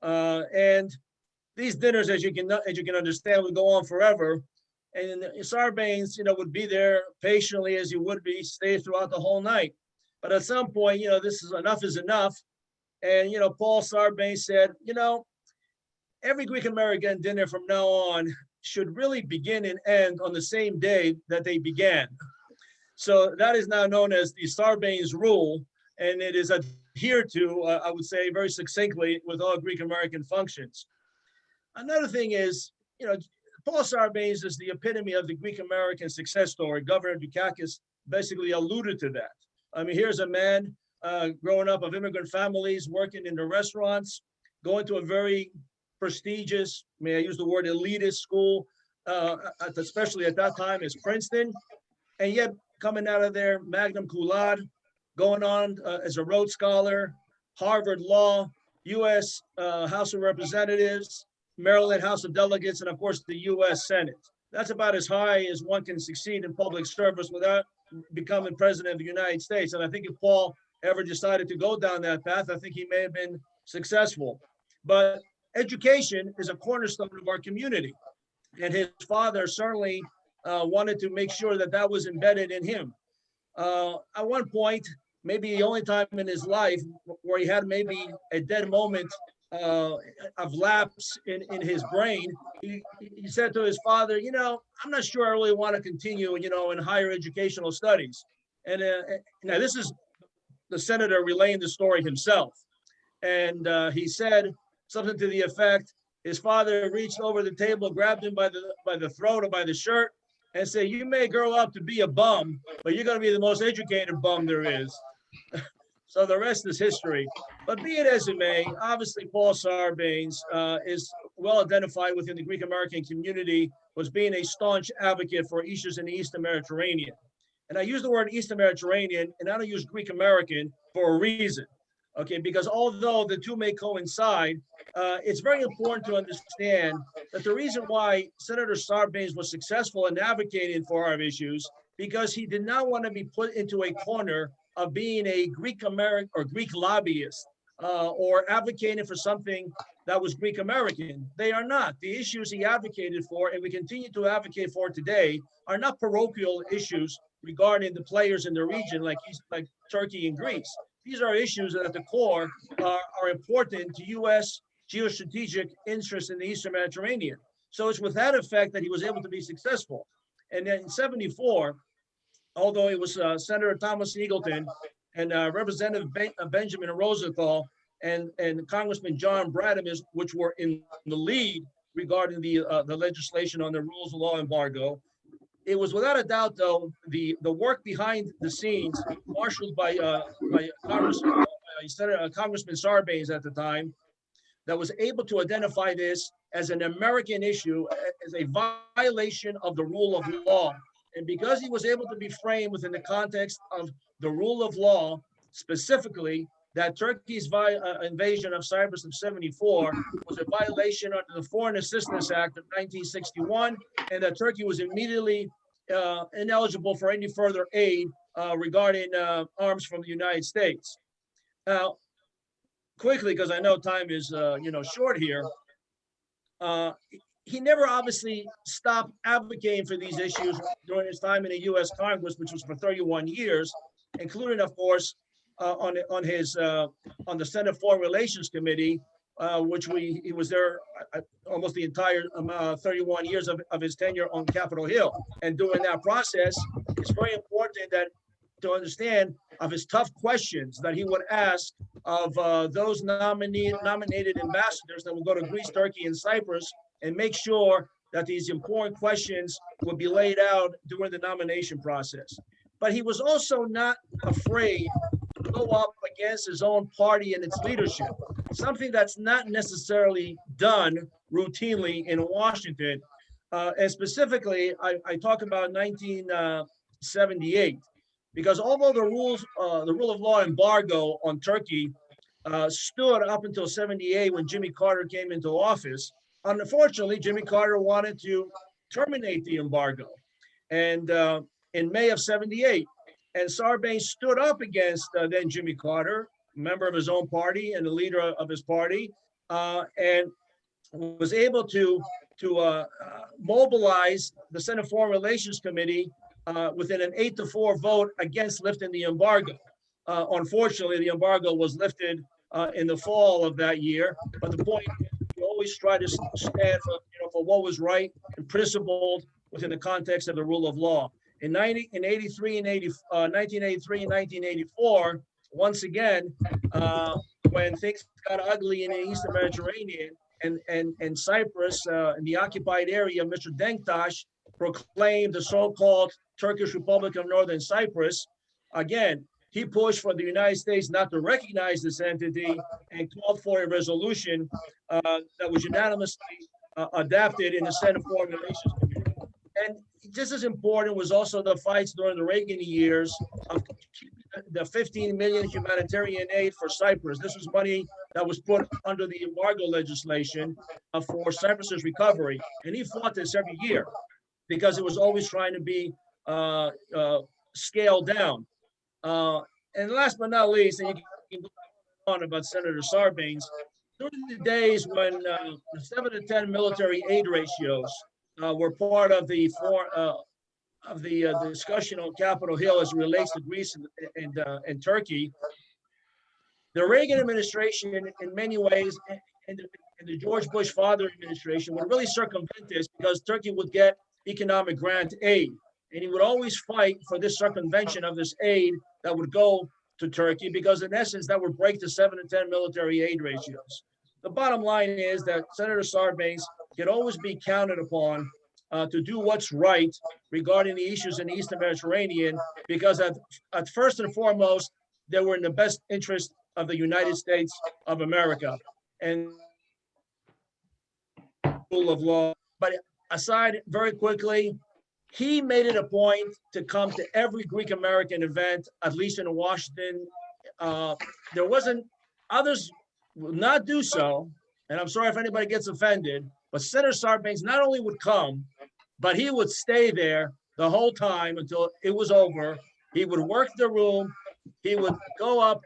And these dinners, as you can understand, would go on forever. And Sarbanes, would be there patiently as he would be, stay throughout the whole night. But at some point, this is enough. And, Paul Sarbanes said, every Greek American dinner from now on should really begin and end on the same day that they began. So that is now known as the Sarbanes rule, and it is adhered to, I would say, very succinctly with all Greek American functions. Another thing is, Paul Sarbanes is the epitome of the Greek American success story. Governor Dukakis basically alluded to that. I mean, here's a man growing up of immigrant families, working in the restaurants, going to a very prestigious, may I use the word elitist school, especially at that time, as Princeton, and yet coming out of there, magna cum laude, going on as a Rhodes Scholar, Harvard Law, U.S. House of Representatives, Maryland House of Delegates, and of course the U.S. Senate. That's about as high as one can succeed in public service without becoming president of the United States. And I think if Paul ever decided to go down that path, I think he may have been successful. But education is a cornerstone of our community. And his father certainly wanted to make sure that that was embedded in him. At one point, maybe the only time in his life where he had maybe a dead moment of lapse in his brain, he said to his father, I'm not sure I really want to continue, in higher educational studies. And now this is the senator relaying the story himself. And he said something to the effect, his father reached over the table, grabbed him by the throat or by the shirt, and said, you may grow up to be a bum, but you're going to be the most educated bum there is. So the rest is history. But be it as it may, obviously Paul Sarbanes is well identified within the Greek American community, was being a staunch advocate for issues in the Eastern Mediterranean. And I use the word Eastern Mediterranean, and I don't use Greek American for a reason. Okay, because although the two may coincide, it's very important to understand that the reason why Senator Sarbanes was successful in advocating for our issues, because he did not want to be put into a corner of being a Greek American or Greek lobbyist or advocating for something that was Greek American. They are not. The issues he advocated for, and we continue to advocate for today, are not parochial issues regarding the players in the region like Turkey and Greece. These are issues that at the core are important to U.S. geostrategic interests in the Eastern Mediterranean. So it's with that effect that he was able to be successful. And then in '74, although it was Senator Thomas Eagleton and Representative Benjamin Rosenthal and Congressman John Bradamus, which were in the lead regarding the legislation on the rules of law embargo, it was without a doubt, though, the work behind the scenes, marshaled by Congressman Sarbanes at the time, that was able to identify this as an American issue, as a violation of the rule of law. And because he was able to be framed within the context of the rule of law, specifically that Turkey's invasion of Cyprus of '74 was a violation under the Foreign Assistance Act of 1961, and that Turkey was immediately ineligible for any further aid regarding arms from the United States. Now, quickly, because I know time is short here, he never obviously stopped advocating for these issues during his time in the U.S. Congress, which was for 31 years, including, of course, on the Senate Foreign Relations Committee, which he was there almost the entire 31 years of his tenure on Capitol Hill. And during that process, it's very important to understand of his tough questions that he would ask of those nominated ambassadors that will go to Greece, Turkey, and Cyprus, and make sure that these important questions would be laid out during the nomination process. But he was also not afraid to go up against his own party and its leadership, something that's not necessarily done routinely in Washington. And specifically, I talk about 1978, because although the rule of law embargo on Turkey stood up until '78 when Jimmy Carter came into office, unfortunately, Jimmy Carter wanted to terminate the embargo. And in May of '78, and Sarbanes stood up against then Jimmy Carter, a member of his own party and the leader of his party, and was able to mobilize the Senate Foreign Relations Committee within an 8-4 vote against lifting the embargo. Unfortunately, the embargo was lifted in the fall of that year, but the point, we always try to stand for what was right and principled within the context of the rule of law. In 1983 and 1984, once again, when things got ugly in the Eastern Mediterranean and Cyprus, in the occupied area, Mr. Denktash proclaimed the so-called Turkish Republic of Northern Cyprus. Again, he pushed for the United States not to recognize this entity and called for a resolution that was unanimously adopted in the Senate Foreign Relations Committee. And just as important was also the fights during the Reagan years of the 15 million humanitarian aid for Cyprus. This was money that was put under the embargo legislation for Cyprus's recovery. And he fought this every year because it was always trying to be scaled down. And last but not least, and you can go on about Senator Sarbanes, during the days when the 7-to-10 military aid ratios were part of the discussion on Capitol Hill as it relates to Greece and Turkey, the Reagan administration, in many ways, and the George Bush father administration would really circumvent this because Turkey would get economic grant aid. And he would always fight for this circumvention of this aid that would go to Turkey because, in essence, that would break the 7-to-10 military aid ratios. The bottom line is that Senator Sarbanes can always be counted upon to do what's right regarding the issues in the Eastern Mediterranean, because at first and foremost, they were in the best interest of the United States of America and rule of law. But aside, very quickly, he made it a point to come to every Greek American event, at least in Washington. There wasn't, others will not do so. And I'm sorry if anybody gets offended, but Senator Sarbanes not only would come, but he would stay there the whole time until it was over. He would work the room. He would go up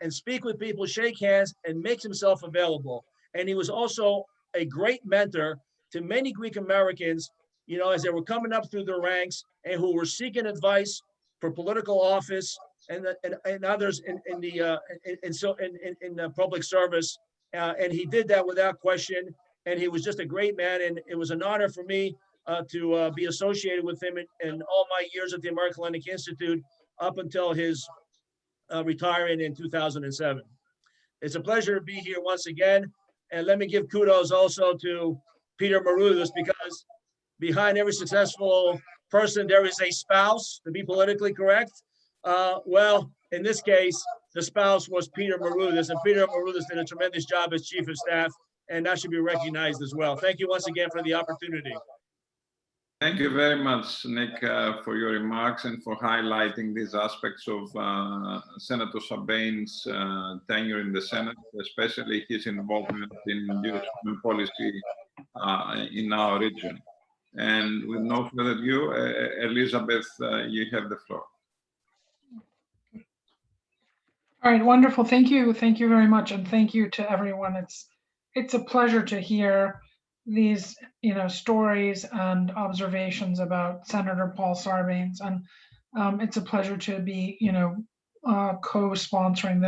and speak with people, shake hands, and make himself available. And he was also a great mentor to many Greek Americans, you know, as they were coming up through the ranks and who were seeking advice for political office and others in public service. And he did that without question. And he was just a great man. And it was an honor for me to be associated with him in all my years at the American Hellenic Institute up until his retirement in 2007. It's a pleasure to be here once again. And let me give kudos also to Peter Maroudas, because behind every successful person, there is a spouse, to be politically correct. Well, in this case, the spouse was Peter Maroudas, and Peter Maroudas did a tremendous job as Chief of Staff, and that should be recognized as well. Thank you once again for the opportunity. Thank you very much, Nick, for your remarks and for highlighting these aspects of Senator Sarbanes' tenure in the Senate, especially his involvement in U.S. foreign policy in our region. And with no further ado, Elizabeth, you have the floor. All right, wonderful. Thank you very much, and thank you to everyone. It's a pleasure to hear these, you know, stories and observations about Senator Paul Sarbanes, and it's a pleasure to be, you know, co-sponsoring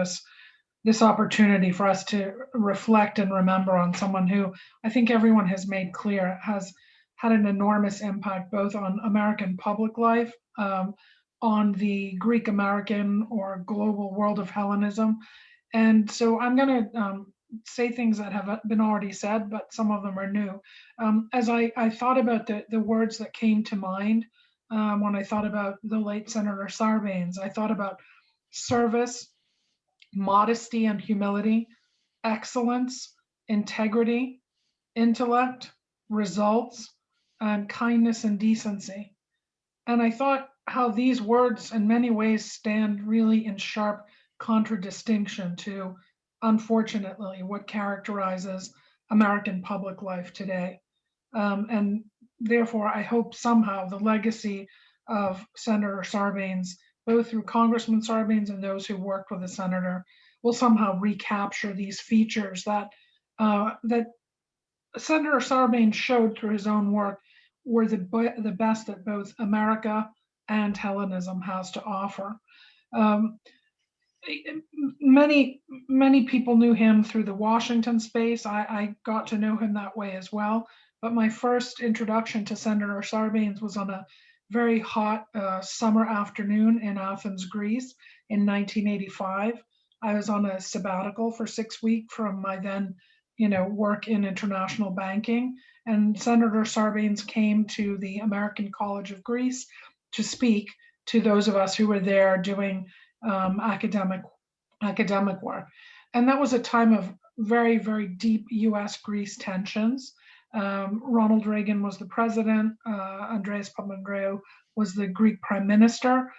this opportunity for us to reflect and remember on someone who I think everyone has made clear has had an enormous impact both on American public life, on the Greek American or global world of Hellenism. And so I'm going to say things that have been already said, but some of them are new. As I thought about the words that came to mind when I thought about the late Senator Sarbanes, I thought about service, modesty and humility, excellence, integrity, intellect, results, and kindness and decency. And I thought how these words in many ways stand really in sharp contradistinction to, unfortunately, what characterizes American public life today. And therefore, I hope somehow the legacy of Senator Sarbanes, both through Congressman Sarbanes and those who worked with the senator, will somehow recapture these features that that Senator Sarbanes showed through his own work were the best that both America and Hellenism has to offer. Many people knew him through the Washington space. I got to know him that way as well. But my first introduction to Senator Sarbanes was on a very hot summer afternoon in Athens, Greece in 1985. I was on a sabbatical for 6 weeks from my then, you know, work in international banking. And Senator Sarbanes came to the American College of Greece to speak to those of us who were there doing academic work. And that was a time of very, very deep US-Greece tensions. Ronald Reagan was the president, Andreas Papandreou was the Greek prime minister.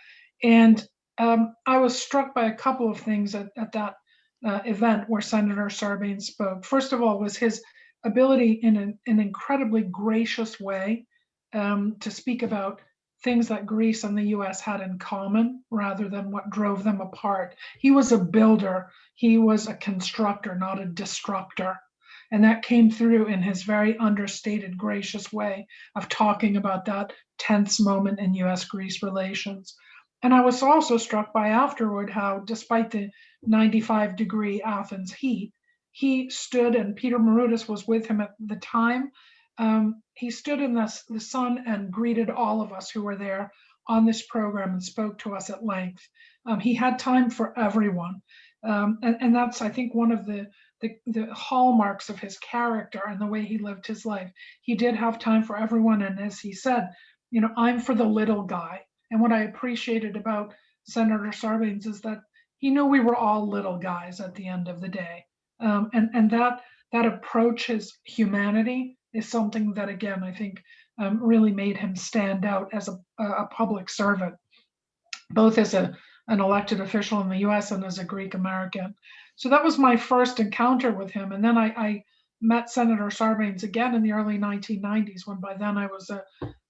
And I was struck by a couple of things at that event where Senator Sarbanes spoke. First of all, was his ability in an incredibly gracious way to speak about things that Greece and the US had in common rather than what drove them apart. He was a builder. He was a constructor, not a destructor. And that came through in his very understated, gracious way of talking about that tense moment in US-Greece relations. And I was also struck by afterward how, despite the 95-degree Athens heat, he stood, and Peter Maroudas was with him at the time, he stood in the sun and greeted all of us who were there on this program and spoke to us at length. He had time for everyone. And that's, I think, one of the hallmarks of his character and the way he lived his life. He did have time for everyone. And as he said, you know, I'm for the little guy. And what I appreciated about Senator Sarbanes is that he knew we were all little guys at the end of the day. And that approach, his humanity, is something that, again, I think really made him stand out as a public servant, both as an elected official in the US and as a Greek American. So that was my first encounter with him. And then I met Senator Sarbanes again in the early 1990s, when by then I was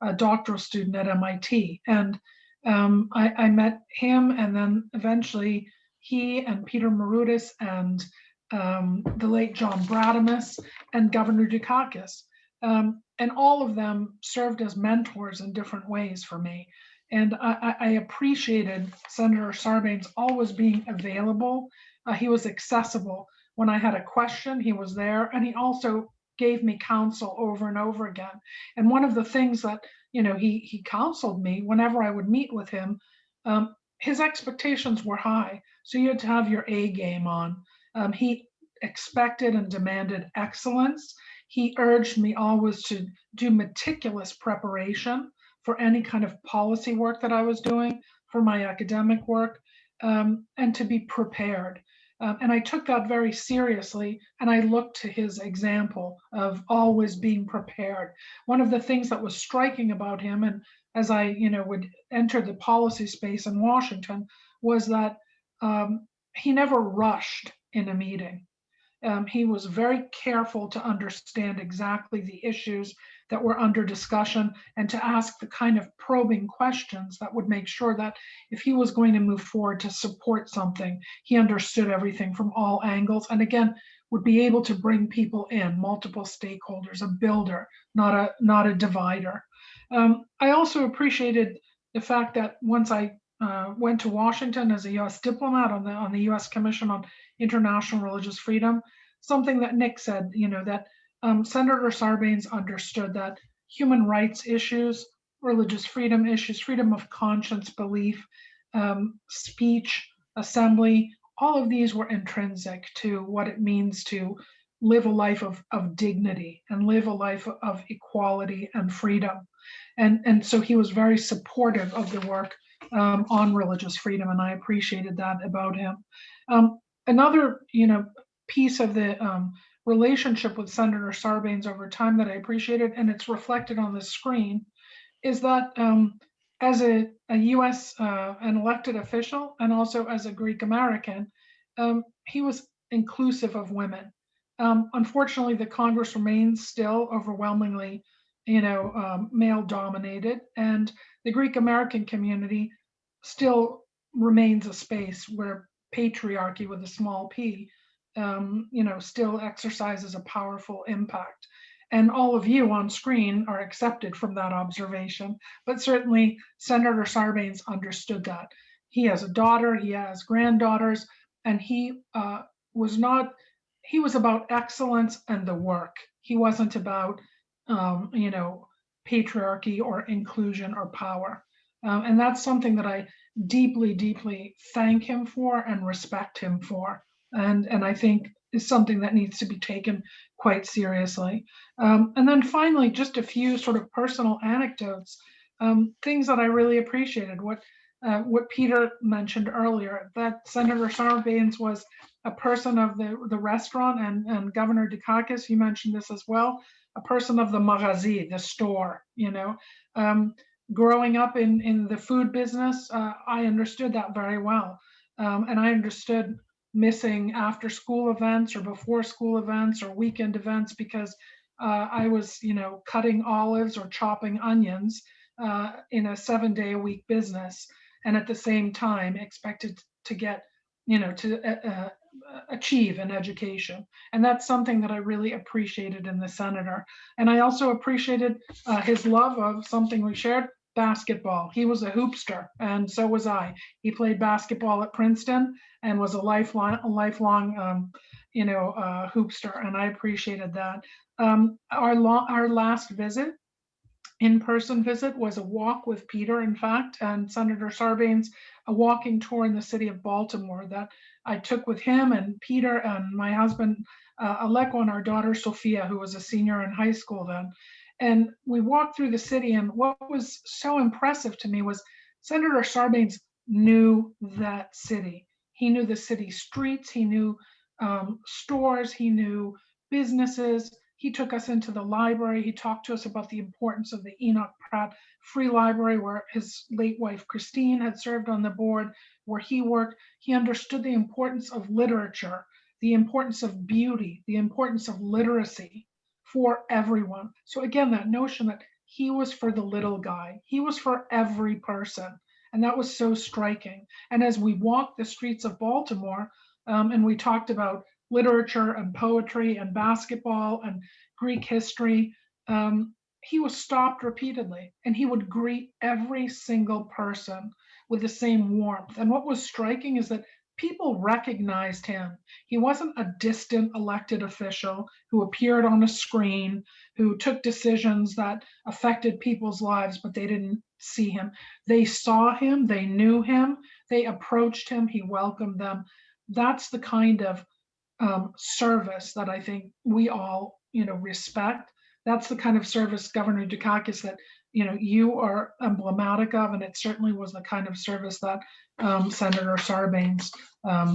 a doctoral student at MIT. And I met him, and then eventually he and Peter Maroudas and the late John Bradamus and Governor Dukakis. And all of them served as mentors in different ways for me. And I appreciated Senator Sarbanes always being available. He was accessible. When I had a question, he was there, and he also gave me counsel over and over again. And one of the things that, he counseled me whenever I would meet with him, his expectations were high. So you had to have your A game on. He expected and demanded excellence. He urged me always to do meticulous preparation for any kind of policy work that I was doing, for my academic work, and to be prepared. And I took that very seriously, and I looked to his example of always being prepared. One of the things that was striking about him, and as I would enter the policy space in Washington, was that he never rushed in a meeting. He was very careful to understand exactly the issues that were under discussion, and to ask the kind of probing questions that would make sure that if he was going to move forward to support something, he understood everything from all angles, and again, would be able to bring people in, multiple stakeholders, a builder, not a divider. I also appreciated the fact that once I went to Washington as a U.S. diplomat on the U.S. Commission on International Religious Freedom, something that Nick said, that Senator Sarbanes understood that human rights issues, religious freedom issues, freedom of conscience, belief, speech, assembly, all of these were intrinsic to what it means to live a life of dignity and live a life of equality and freedom. And so he was very supportive of the work on religious freedom, and I appreciated that about him. Another, piece of the relationship with Senator Sarbanes over time that I appreciated, and it's reflected on the screen, is that as a U.S. an elected official, and also as a Greek American, he was inclusive of women. Unfortunately, the Congress remains still overwhelmingly, male dominated, and the Greek American community still remains a space where patriarchy with a small p, still exercises a powerful impact. And all of you on screen are accepted from that observation, but certainly Senator Sarbanes understood that. He has a daughter, he has granddaughters, and he was about excellence and the work. He wasn't about, patriarchy or inclusion or power. And that's something that I deeply, deeply thank him for and respect him for. And I think is something that needs to be taken quite seriously. And then finally, just a few sort of personal anecdotes, things that I really appreciated. What Peter mentioned earlier, that Senator Sarbanes was a person of the restaurant, and Governor Dukakis, you mentioned this as well, a person of the magazi, the store. Growing up in the food business, I understood that very well. And I understood missing after school events or before school events or weekend events because I was, cutting olives or chopping onions in a 7-day-a-week business, and at the same time expected to get, to achieve an education. And that's something that I really appreciated in the senator. And I also appreciated his love of something we shared, basketball. He was a hoopster, and so was I. He played basketball at Princeton and was a lifelong hoopster, and I appreciated that. Our last visit, in-person visit, was a walk with Peter, in fact, and Senator Sarbanes, a walking tour in the city of Baltimore that I took with him and Peter and my husband, Aleko, and our daughter, Sophia, who was a senior in high school then. And we walked through the city, and what was so impressive to me was Senator Sarbanes knew that city. He knew the city streets, he knew stores, he knew businesses. He took us into the library. He talked to us about the importance of the Enoch Pratt Free Library, where his late wife Christine had served on the board, where he worked. He understood the importance of literature, the importance of beauty, the importance of literacy for everyone. So again, that notion that he was for the little guy, he was for every person. And that was so striking. And as we walked the streets of Baltimore, and we talked about literature and poetry and basketball and Greek history, he was stopped repeatedly, and he would greet every single person with the same warmth. And what was striking is that people recognized him. He wasn't a distant elected official who appeared on a screen, who took decisions that affected people's lives, but they didn't see him. They saw him, they knew him, they approached him, he welcomed them. That's the kind of service that I think we all, respect. That's the kind of service, Governor Dukakis, that you are emblematic of, and it certainly was the kind of service that Senator Sarbanes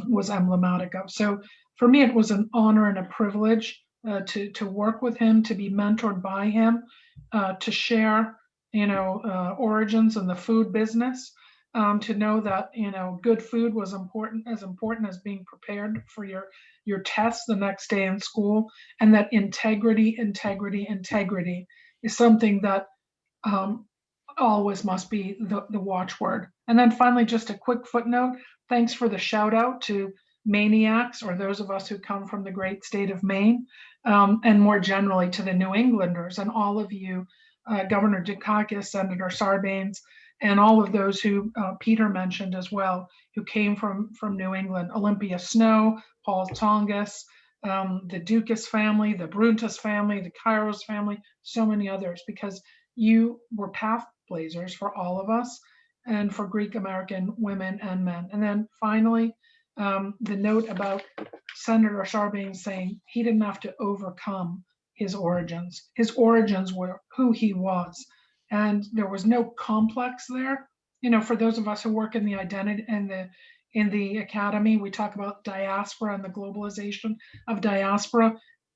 was emblematic of. So for me, it was an honor and a privilege to work with him, to be mentored by him, to share, origins in the food business, to know that good food was important as being prepared for your tests the next day in school, and that integrity is something that always must be the watchword. And then finally, just a quick footnote: thanks for the shout out to maniacs, or those of us who come from the great state of Maine, and more generally to the New Englanders and all of you, Governor Dukakis, Senator Sarbanes, and all of those who Peter mentioned as well, who came from New England: Olympia Snow, Paul Tongas, the Dukakis family, the Bruntas family, the Kairos family, so many others, because you were path blazers for all of us and for Greek American women and men. And then finally, the note about Senator Sarbanes saying he didn't have to overcome his origins. His origins were who he was, and there was no complex there. For those of us who work in the identity and in the academy, we talk about diaspora and the globalization of diaspora.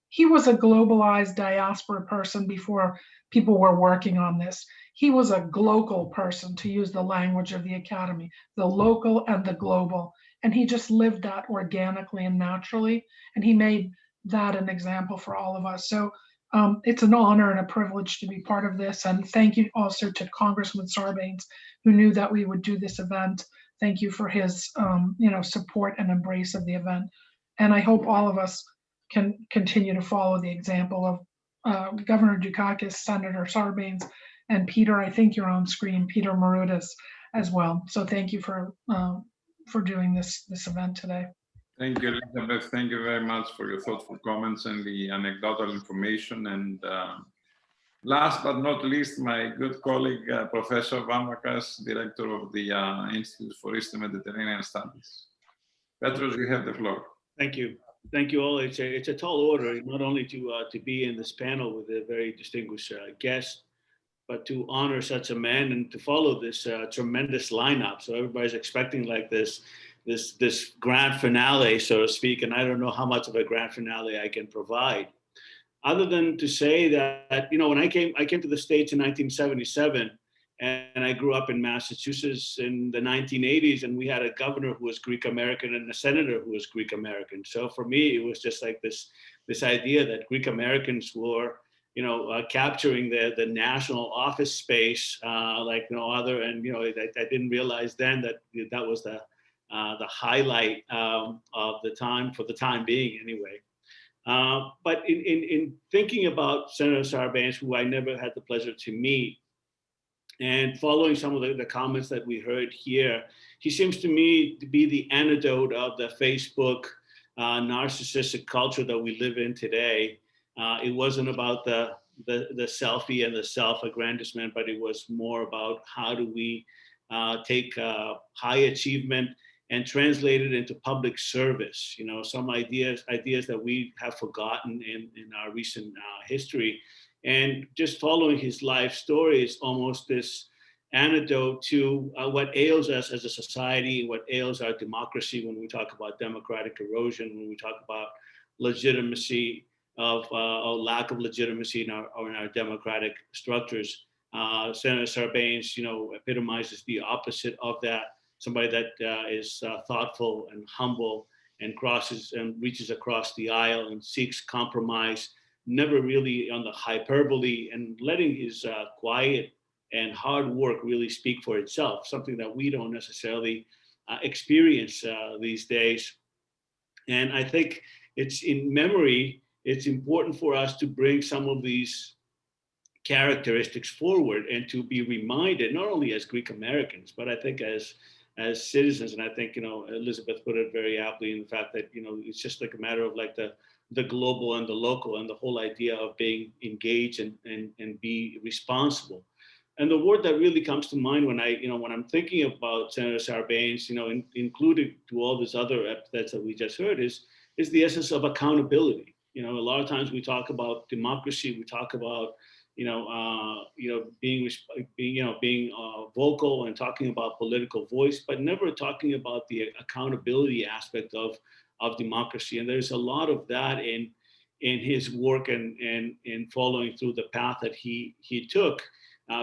He was a globalized diaspora person before people were working on this. He was a global person, to use the language of the academy, the local and the global. And he just lived that organically and naturally. And he made that an example for all of us. So it's an honor and a privilege to be part of this. And thank you also to Congressman Sarbanes, who knew that we would do this event. Thank you for his support and embrace of the event. And I hope all of us can continue to follow the example of Governor Dukakis, Senator Sarbanes, and Peter. I think you're on screen, Peter Maroudas as well. So thank you for doing this event today. Thank you, Elizabeth. Thank you very much for your thoughtful comments and the anecdotal information. And last but not least, my good colleague, Professor Vamakas, Director of the Institute for Eastern Mediterranean Studies. Petros, you have the floor. Thank you. Thank you all. It's a tall order, not only to be in this panel with a very distinguished guest, but to honor such a man and to follow this tremendous lineup. So everybody's expecting like this grand finale, so to speak, and I don't know how much of a grand finale I can provide, other than to say that when I came to the States in 1977, and I grew up in Massachusetts in the 1980s, and we had a governor who was Greek American and a senator who was Greek American. So for me, it was just like this idea that Greek Americans were capturing the national office space like no other, and I didn't realize then that was the highlight of the time, for the time being anyway. But in thinking about Senator Sarbanes, who I never had the pleasure to meet, and following some of the comments that we heard here, he seems to me to be the antidote of the Facebook narcissistic culture that we live in today. It wasn't about the selfie and the self-aggrandizement, but it was more about how do we take high achievement and translate it into public service. Some ideas that we have forgotten in our recent history. And just following his life story is almost this antidote to what ails us as a society, what ails our democracy when we talk about democratic erosion, when we talk about legitimacy or lack of legitimacy in our democratic structures. Senator Sarbanes, epitomizes the opposite of that. Somebody that is thoughtful and humble and crosses and reaches across the aisle and seeks compromise, never really on the hyperbole, and letting his quiet and hard work really speak for itself, something that we don't necessarily experience these days. And I think it's in memory, it's important for us to bring some of these characteristics forward and to be reminded, not only as Greek Americans, but I think as citizens. And I think, Elizabeth put it very aptly in the fact that, it's just like a matter of like the global and the local, and the whole idea of being engaged and be responsible. And the word that really comes to mind when I'm thinking about Senator Sarbanes, included to all these other epithets that we just heard, is the essence of accountability. A lot of times we talk about democracy, we talk about being vocal and talking about political voice, but never talking about the accountability aspect of democracy. And there's a lot of that in his work and in following through the path that he took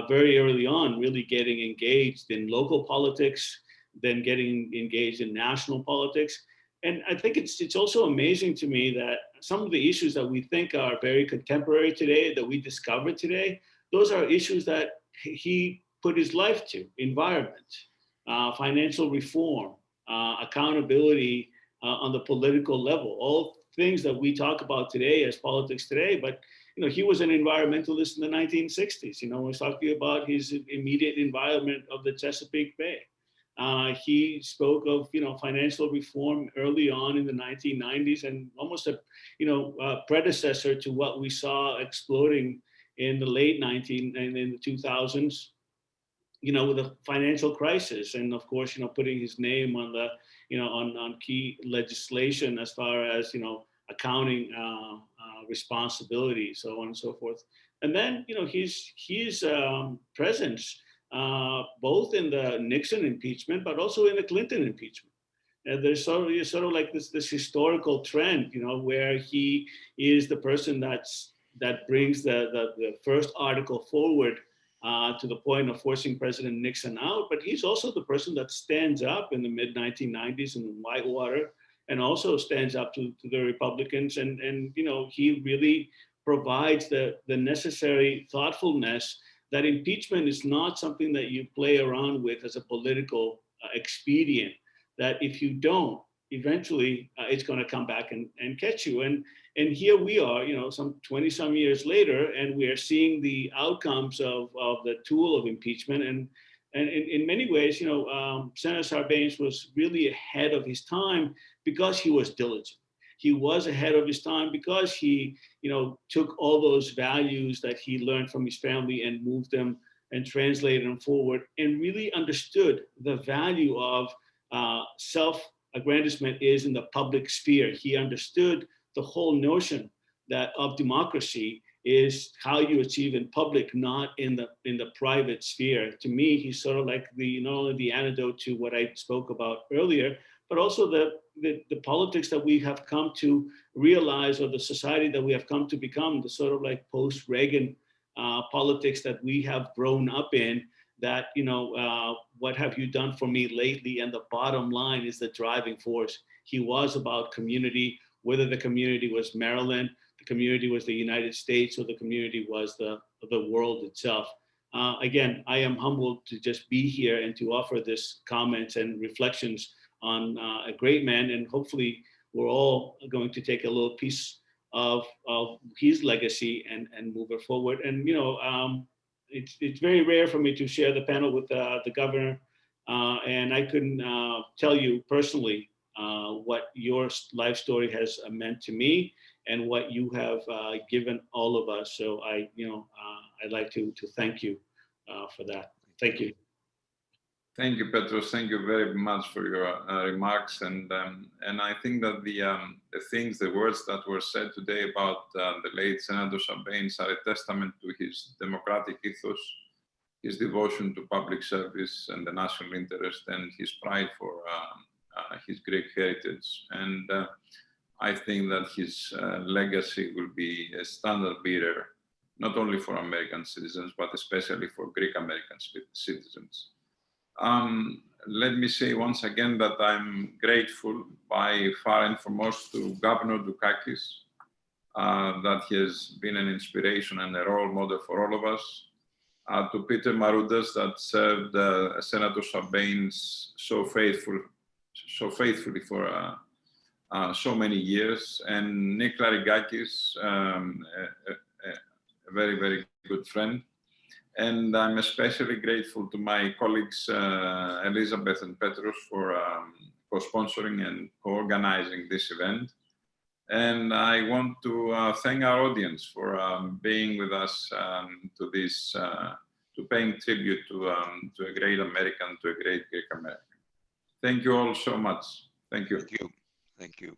very early on, really getting engaged in local politics, then getting engaged in national politics. And I think it's also amazing to me that some of the issues that we think are very contemporary today, that we discovered today, those are issues that he put his life to: environment, financial reform, accountability on the political level, all things that we talk about today as politics today. But he was an environmentalist in the 1960s. We're talking about his immediate environment of the Chesapeake Bay. He spoke of financial reform early on in the 1990s, and almost a predecessor to what we saw exploding in the late and in the 2000s, with the financial crisis, and of course putting his name on the on key legislation as far as accounting responsibility, so on and so forth. And then his presence both in the Nixon impeachment, but also in the Clinton impeachment. And there's sort of like this historical trend, where he is the person that brings the first article forward to the point of forcing President Nixon out. But he's also the person that stands up in the mid 1990s in Whitewater, and also stands up to the Republicans, and he really provides the necessary thoughtfulness that impeachment is not something that you play around with as a political expedient, that if you don't, eventually it's going to come back and catch you. And here we are, some 20 some years later, and we are seeing the outcomes of the tool of impeachment. And in many ways, Senator Sarbanes was really ahead of his time because he was diligent. He was ahead of his time because he, took all those values that he learned from his family and moved them and translated them forward, and really understood the value of self-aggrandizement is in the public sphere. He understood the whole notion that of democracy is how you achieve in public, not in the private sphere. To me, he's sort of like not only the antidote to what I spoke about earlier, but also the politics that we have come to realize, or the society that we have come to become, the sort of like post-Reagan politics that we have grown up in, that, what have you done for me lately? And the bottom line is the driving force. He was about community, whether the community was Maryland, the community was the United States, or the community was the world itself. Again, I am humbled to just be here and to offer this comments and reflections on a great man, and hopefully we're all going to take a little piece of his legacy and move it forward. And it's very rare for me to share the panel with the governor, and I couldn't tell you personally what your life story has meant to me and what you have given all of us. So I'd like to thank you for that. Thank you. Thank you, Petros. Thank you very much for your remarks. And I think that the words that were said today about the late Senator Sarbanes are a testament to his democratic ethos, his devotion to public service and the national interest, and his pride for his Greek heritage. And I think that his legacy will be a standard bearer, not only for American citizens, but especially for Greek American citizens. Let me say once again that I'm grateful by far and foremost to Governor Dukakis, that he has been an inspiration and a role model for all of us. To Peter Maroudas, that served Senator Sarbanes so faithfully for so many years, and Nick Larigakis, a very, very good friend. And I'm especially grateful to my colleagues, Elizabeth and Petros, for co-sponsoring and co-organizing this event. And I want to thank our audience for being with us to this, to paying tribute to a great American, to a great Greek American. Thank you all so much. Thank you. Thank you. Thank you.